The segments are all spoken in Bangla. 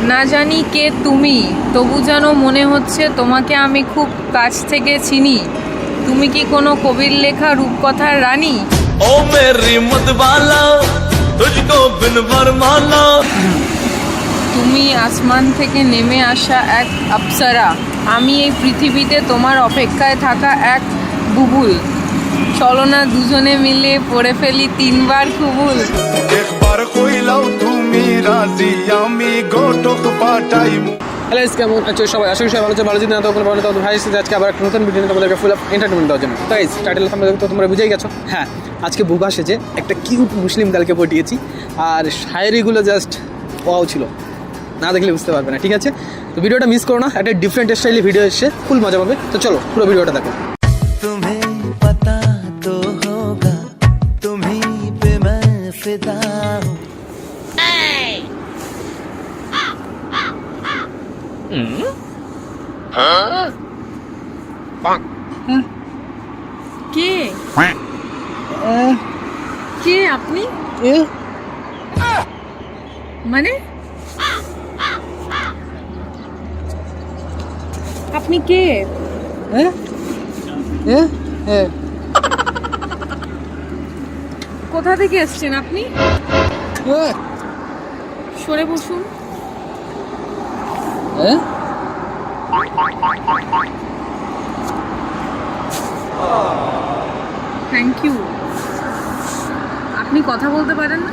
না জানি কে তুমি, তবু যেন মনে হচ্ছে তোমাকে আমি খুব কাছ থেকে চিনি। তুমি কি কোনো কবির লেখা রূপকথার রানী? ओ मेरी मतवाला तुझको बिन वरमाला। তুমি আসমান থেকে নেমে আসা এক অপ্সরা, আমি এই পৃথিবীতে তোমার অপেক্ষায় থাকা এক বুবুল। চলো না দুজনে মিলে পড়ে ফেলি 3 বার কুবুল। একবার কইলাও তুমি রাজি, আমি গোটক পাঠাইমু। হ্যালো কেমন আছো সবাই? আশা করি সবাই ভালো আছে। ভালো যদি না তখন ভালো তখন ভাই এসেছে আজকে আবার একটা নতুন ভিডিও নিয়ে তোমাদেরকে ফুল অফ এন্টারটেনমেন্ট দেওয়ার জন্য। তো গাইস টাইটেল তো তোমরা বুঝেই গেছো। হ্যাঁ, আজকে বুবা সেজে একটা কিউট মুসলিম গার্লকে পটিয়েছি, আর শায়েরিগুলো জাস্ট ওয়াও ছিল, না দেখলে বুঝতে পারবে না। ঠিক আছে, তো ভিডিওটা মিস করো না, একটা ডিফারেন্ট স্টাইলে ভিডিও এসছে, ফুল মজা পাবে। তো চলো পুরো ভিডিওটা দেখো। तुम्हें पता तो होगा तुम्हीं पे मैं फिदा हूँ। কে কে আপনি? মানে আপনি কে? কোথা থেকে এসেছেন আপনি? সরে বসুন। Thank you. আপনি কথা বলতে পারেন না?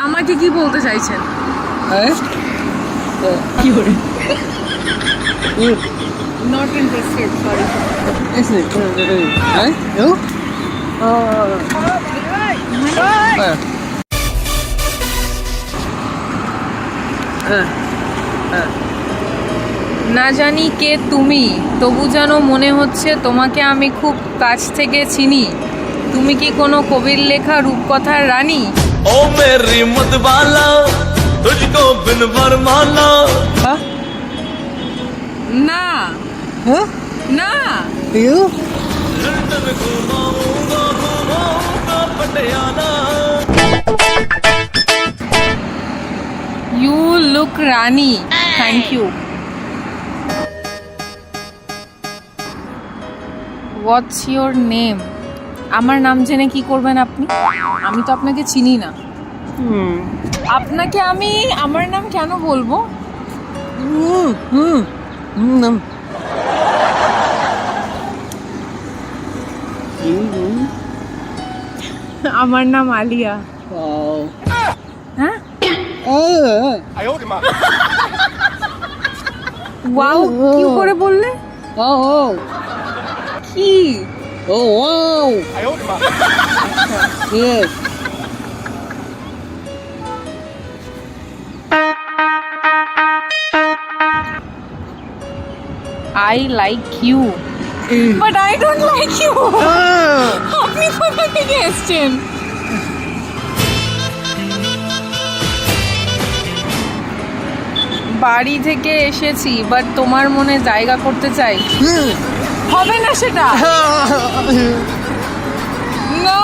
আমাকে কি বলতে চাইছেন? কি করে? Not interested, sorry. না জানি কে তুমি, তবু যেন মনে হচ্ছে তোমাকে আমি খুব কাছ থেকে চিনি। তুমি কি কোনো কবির লেখা রূপকথার রানী? ओ मेरी मतवाला तुझको बिन वरमाला। না না, लंदन घुमाऊंगा घुमाऊंगा पटियाला। ইউ লুক রানী। Thank you. What's your name? আমার নাম জেনে কি করবেন আপনি? আমি তো আপনাকে চিনি না। আপনাকে আমি আমার নাম কেন বলবো? আমার নাম আলিয়া। হ্যাঁ, ওয়াও কি করে বললে? কি? I like you, but I don't like you. আপনি কোথা থেকে এসেছেন? বাড়ি থেকে এসেছি, বাট তোমার মনে জায়গা করতে চাই। হবে না সেটা। না।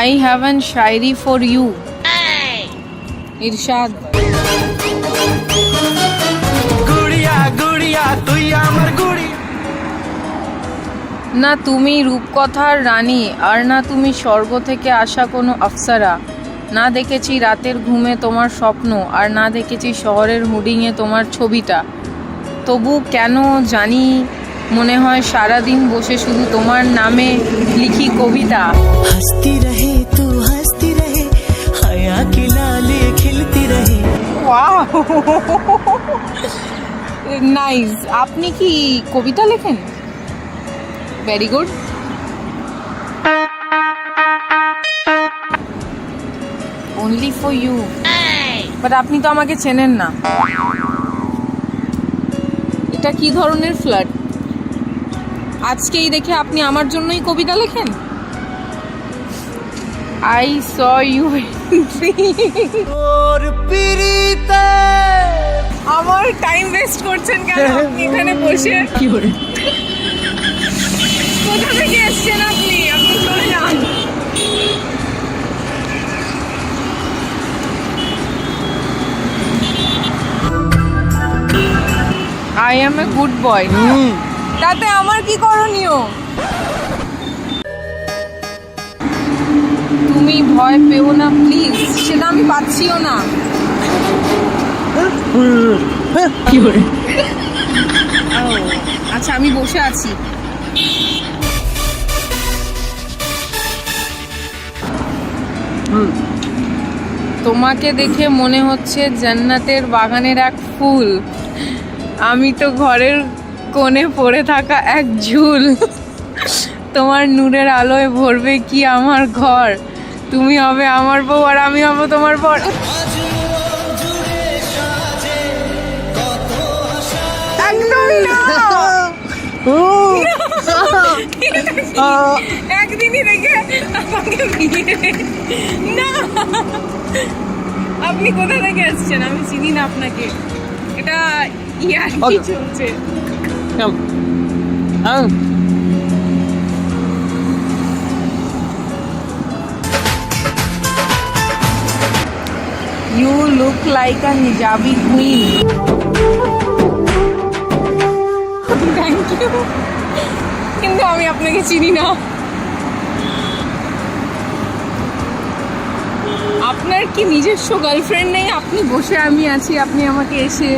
I have an শায়রি for you. ইরশাদ। गुड़िया गुड़िया তুই আমার গুড়ি। না তুমি রূপকথার রানী, আর না তুমি স্বর্গ থেকে আসা কোনো অপ্সরা। না দেখেছি রাতের ঘুমে তোমার স্বপ্ন, আর না দেখেছি শহরের হুডিংয়ে তোমার ছবিটা। তবু কেন জানি মনে হয় সারাদিন বসে শুধু তোমার নামে লিখি কবিতা। हंसती रहे तू हंसती रहे, हया की लाली खिलती रहे। Wow, nice. আপনি কি কবিতা লেখেন? Very good. Only for you. But আপনি তো আমাকে চেনেন না। এটা কি ধরনের ফ্লার্ট? আজকেই দেখে আপনি আমার জন্যই কবিতা লেখেন? I saw you তোর পিরিতে আমার টাইম ওয়েস্ট করছেন কেন আপনি এখানে বসে? কোথা থেকে এসছেন আপনি? আপনি চলে যান। I M a good boy. তাতে আমার কি করণীয়? তুমি ভয় পেও না প্লিজ, সেটা আমি পাচ্ছিও না। আচ্ছা আমি বসে আছি। তোমাকে দেখে মনে হচ্ছে জান্নাতের বাগানের এক ফুল, আমি তো ঘরের কোণে পড়ে থাকা এক ঝুল। তোমার নূরের আলোয় ভরবে কি আমার ঘর, তুমি হবে আমার বউ আর আমি হব তোমার বর। একদমই না। একদিনই দেখে আমাকে বিয়ে না। আপনি কোথা থেকে এসছেন? আমি চিনি না আপনাকে। এটা ইয়ার কি চলছে? You look like a hijabi queen. Thank you. কিন্তু আমি আপনাকে চিনি না। আপনার কি নিজস্ব গার্লফ্রেন্ড নেই? আপনি বসে আমি আছি, আপনি আমাকে এসে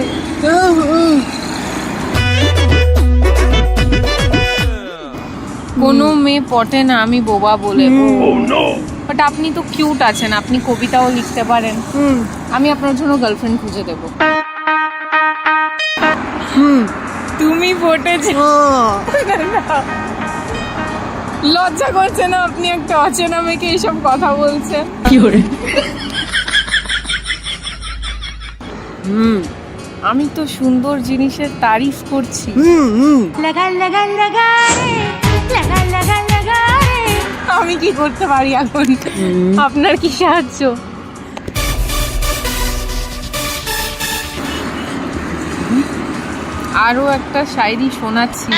কোনো মেয়ে পটে না আমি বোবা বলে। বাট আপনি তো কিউট আছেন, আপনি কবিতাও লিখতে পারেন। আমি আপনার জন্য গার্লফ্রেন্ড খুঁজে দেব। তুমি পটেছে। লজ্জা করছে না? আপনি একটা অচেনা মেয়েকে এইসব কথা বলছেন। আমি তো সুন্দর জিনিসের তারিফ করছি। लगा लगा लगा रे लगा लगा लगा रे আমি কি করতে পারি এখন? আপনার কি সাহায্য? আরো একটা শায়রি শোনাচ্ছি।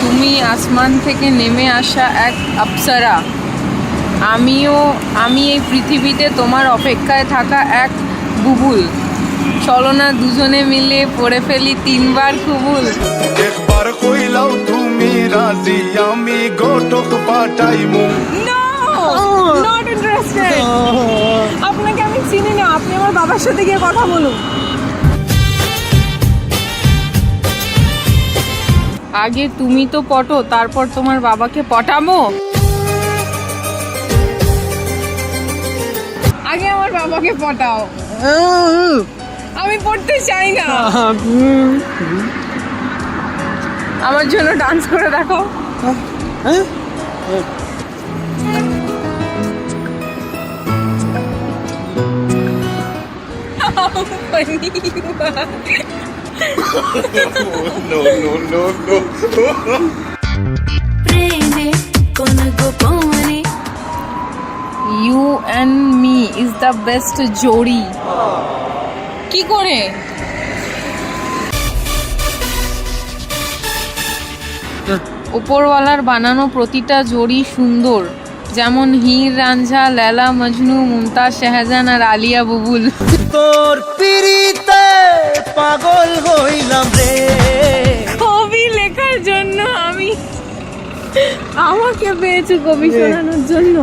তুমি আসমান থেকে নেমে আসা এক অপ্সরা, আমি এই পৃথিবীতে তোমার অপেক্ষায় থাকা এক বুবুল। চলো না দুজনে মিলে পড়ে ফেলি 3 বার কুবুল। একবার কইলাও তুমি রাজি আমি গোটক পাঠাইমু। No, not interested. আপনাকে আমি চিনি না, আপনি আমার বাবার সাথে গিয়ে কথা বলুন। আগে তুমি তো পটো, তারপর তোমার বাবাকে পটাবো। আগে আমার বাবাকে পটাও। আমি পড়তে চাই না। আমার জন্য ডান্স করে দেখো। प्रेमे कोन गोपने you and me is the best জোড়ি। কি করে? উপরওয়ালার বানানো প্রতিটা জোড়ি সুন্দর, যেমন হীর রাঞ্ঝা, লেলা মজনু, মুমতাজ, শাহজাহান আর আলিয়া বুবুল। তোর পিরিতে পাগল হইলাম রে। কবি লেখার জন্য আমাকে পেয়েছে কবি শোনানোর জন্য।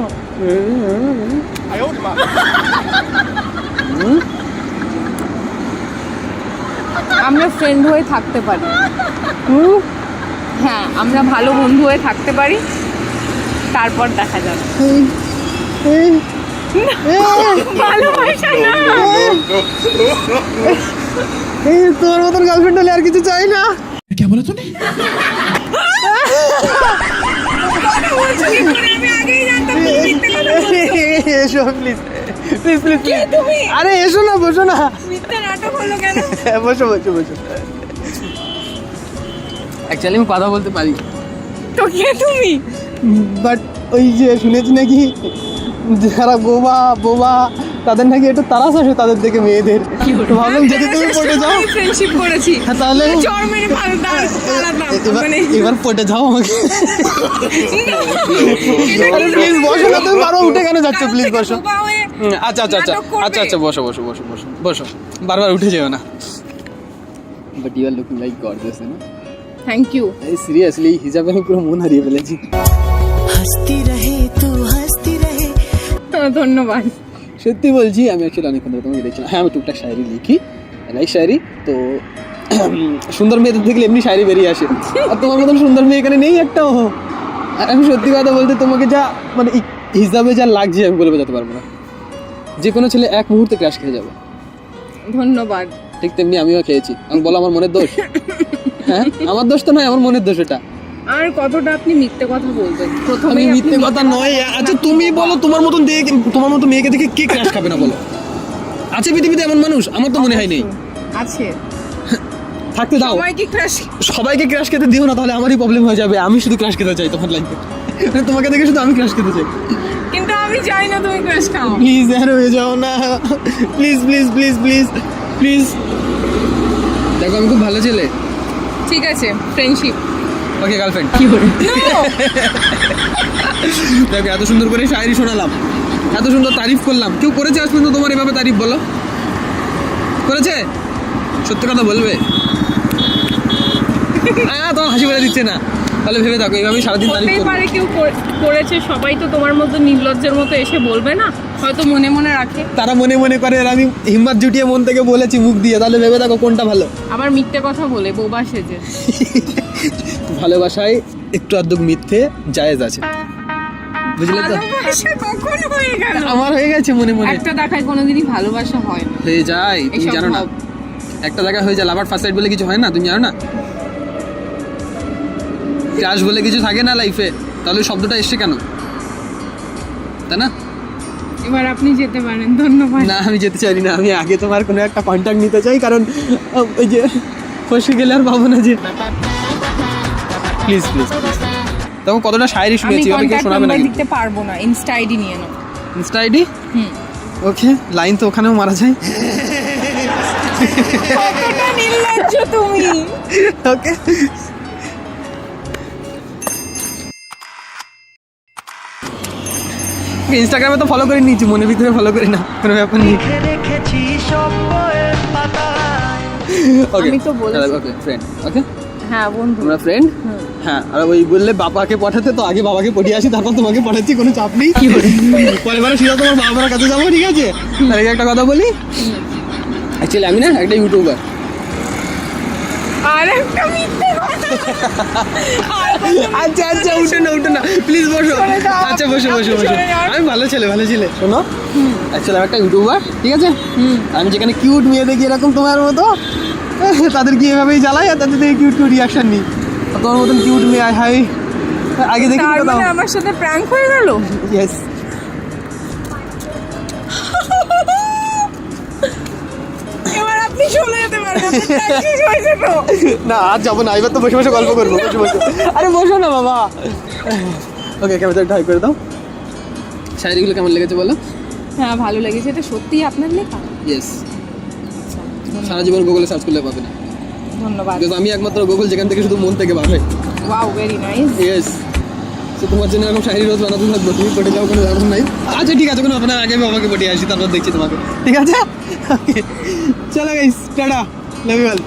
আমরা ফ্রেন্ড হয়ে থাকতে পারি। হ্যাঁ, আমরা ভালো বন্ধু হয়ে থাকতে পারি, তারপর দেখা যাবে। ভালোবাসা না। তোর মতন গার্লফ্রেন্ড হলে আর কিছু চাই না। আমি আগেই জানতাম তুমি মিথ্যে কথা বলছো। এসো প্লিজ প্লিজ প্লিজ কে তুমি? আরে এসো না, বসো না। মিথ্যে নাটক হলো কেন? বসো বসো বসো। অ্যাকচুয়ালি আমি কথা বলতে পারি। তো কে তুমি? বাট ওই যে শুনেছি নাকি যারা বোবা তাদের নাকি একটু তারাস আসে তাদের থেকে মেয়েদের, তো ভাবলাম যদি তুমি পটে যাও ফ্রেন্ডশিপ করেছি হ্যাঁ, তাহলে চর মেরে পালাতাম মানে এবার পটে যাও আমাকে। আরে প্লিজ বসো না, তুমি বারবার উঠে কেন যাচ্ছ? প্লিজ বসো। আচ্ছা আচ্ছা আচ্ছা আচ্ছা আচ্ছা বসো বসো বসো বসো বসো, বারবার উঠে যেও না। But you are looking like gorgeous না। Thank you. এই সিরিয়াসলি হিজাবে আমি পুরো মন হারিয়ে ফেলেছি। हंसती रहे तू हंसती रहे। ধন্যবাদ। সত্যি বলছি, আমি অ্যাকচুয়ালি অনেকক্ষণ ধরে তোমাকে দেখছিলাম। হ্যাঁ আমি টুকটাক শায়রি লিখি, লাইক শায়রি তো সুন্দর মেয়েদের দেখলে এমনি শায়রি বেরিয়ে আসে, আর তোমার মতন সুন্দর মেয়ে এখানে নেই একটাও। আর আমি সত্যি কথা বলতে তোমাকে যা মানে হিসাবে যা লাগছে আমি বলে বোঝাতে পারবো না। যে কোনো ছেলে এক মুহূর্তে ক্রাশ খেয়ে যাবে। ধন্যবাদ। ঠিক তেমনি আমিও খেয়েছি। আমি বলো আমার মনের দোষ? হ্যাঁ আমার দোষ তো নয়, আমার মনের দোষ এটা। আর কতটা আপনি মিথ্যে কথা বলবেন? আমি প্রথমে মিথ্যে কথা নয়। আচ্ছা তুমি বলো, তোমার মতো মেয়েকে দেখে কে ক্রাশ খাবে না বলো? আছে পৃথিবীতে এমন মানুষ? আমার তো মনে হয় নেই। আছে, থাকতে দাও। সবাইকে ক্রাশ খেতে দিও না, তাহলে আমারই প্রবলেম হয়ে যাবে। আমি শুধু ক্রাশ খেতে চাই তোমার লাইফে, তোমাকে দেখে শুধু আমি ক্রাশ খেতে চাই। কিন্তু আমি চাই না তুমি ক্রাশ খাও। প্লিজ আর হয়ে যাও না, please please please please please. দেখো আমি খুব ভালো ছেলে। ঠিক আছে, ফ্রেন্ডশিপ। ওকে গার্লফ্রেন্ড। কি করে? দেখো এত সুন্দর করে শায়রি শোনালাম, এত সুন্দর তারিফ করলাম, কেউ করেছে আজ পর্যন্ত তোমার এভাবে তারিফ? বলো করেছে? সত্যি কথা বলবে? তোমার হাসি বেড়ে দিচ্ছে না, তাহলে ভেবে থাকো এইভাবে সারাদিন তারিফ হতেই করবো। পারে কেউ করেছে, সবাই তো তোমার মতো নির্লজ্জের মতো এসে বলবে না, হয়তো মনে মনে রাখে। তারা মনে মনে করে, আর আমি হিম্মত জুটিয়ে মন থেকে বলেছি মুখ দিয়ে, তাহলে ভেবে থাকো কোনটা ভালো। আবার মিথ্যে কথা বলে বোবা সেজে। ভালোবাসায় একটু আধটু মিথ্যে জায়েজ আছে, বুঝলে তো? ভালোবাসা কখন হয়ে গেল? আমার হয়ে গেছে মনে মনে। একটা দেখায় কোনোদিনই ভালোবাসা হয় না। হয়ে যায়, তুমি এসব জানো না? ভাব। একটা জায়গায় হয়ে যায়, লাভার ফার্স্ট সাইড বলে কিছু হয় না, তুমি জানো না? ক্রাশ বলে কিছু থাকে না লাইফে, তাহলে ওই শব্দটা এসছে কেন? তাই না? এবার আপনি যেতে পারেন, ধন্যবাদ। না আমি যেতে চাই না, আমি আগে তোমার কোনো একটা কন্ট্যাক্ট নিতে চাই, কারণ ওই যে ফসে গেলে আর পাবো না যে। Please please please. তখন কতটা শায়রি আমি শুনেছি, ওকে কেউ কন্ট্যাক্ট শোনাবে নাম্বার নাকি? দিতে পারবো না, ইনস্টা আইডি নিয়ে নাও। Insta ID? হুম। ওকে, লাইন তো ওখানেও মারা যায়। কতটা নির্লজ্জ তুমি। ওকে ইনস্টাগ্রামে তো ফলো করে নিয়েছি, মনের ভিতরে ফলো করি না, কোনো ব্যাপার নেই। রেখেছি সব বইয়ের পাতায়। ওকে আমি তো বলেছি। ওকে ফ্রেন্ড। ওকে হ্যাঁ বন্ধু। তোমরা ফ্রেন্ড? হ্যাঁ। আর ওই বললে বাবাকে পাঠাতে, তো আগে বাবাকে পড়িয়ে আসি, তারপর তোমাকে পাঠাচ্ছি, কোনো চাপ নেই। কি করে পরে পরে সিধা তোমার বাবার কাছে যাবো, ঠিক আছে? তার আগে একটা কথা বলি, অ্যাকচুয়ালি আমি না একটা ইউটিউবার। আর একটা মিথ্যে কথা। আচ্ছা আচ্ছা উঠো না প্লিজ বসো। আচ্ছা বসো বসো বসো, আমি ভালো ছেলে শোনো। অ্যাকচুয়ালি আমি একটা ইউটিউবার, ঠিক আছে? আমি যেখানে কিউট মেয়ে দেখি এরকম তোমার মতো, তাদেরকে এভাবেই জ্বালাই, আর তাদের থেকে কিউট রিয়াকশন নিই। তোমার মতন কিউট মেয়ে হাই আগে দেখি তার মানে আমার সাথে প্র্যাঙ্ক হয়ে গেল। ইয়েস। এবার আপনি চলে যেতে পারবেন, আপনার শেষ হয়েছে তো। না আজ যাবো না, এবার তো বসে বসে গল্প করবো। বসে আরে বসো না বাবা। ওকে ক্যামেরাটা ঢাই করে দাও। শায়রিগুলো কেমন লেগেছে বলো? হ্যাঁ ভালো লেগেছে, এটা সত্যিই আপনার লেখা? ইয়েস। সারা জীবন গুগলে সার্চ করলে পাবে না, ধন্যবাদ। বিকজ আমি একমাত্র গুগল যেখান থেকে শুধু মন থেকে পাবে। Wow, very nice. ইয়েস। তো তোমার জন্য এরকম শায়রি রোজ বানাতে থাকবো, তুমি পড়ে যাও, কোনো ব্যাপার নাই। আচ্ছা ঠিক আছে, কোনো আপনার আগে বাবাকে পড়িয়ে আসি, তারপর দেখছি তোমাকে, ঠিক আছে? চলো guys, tata, love you all.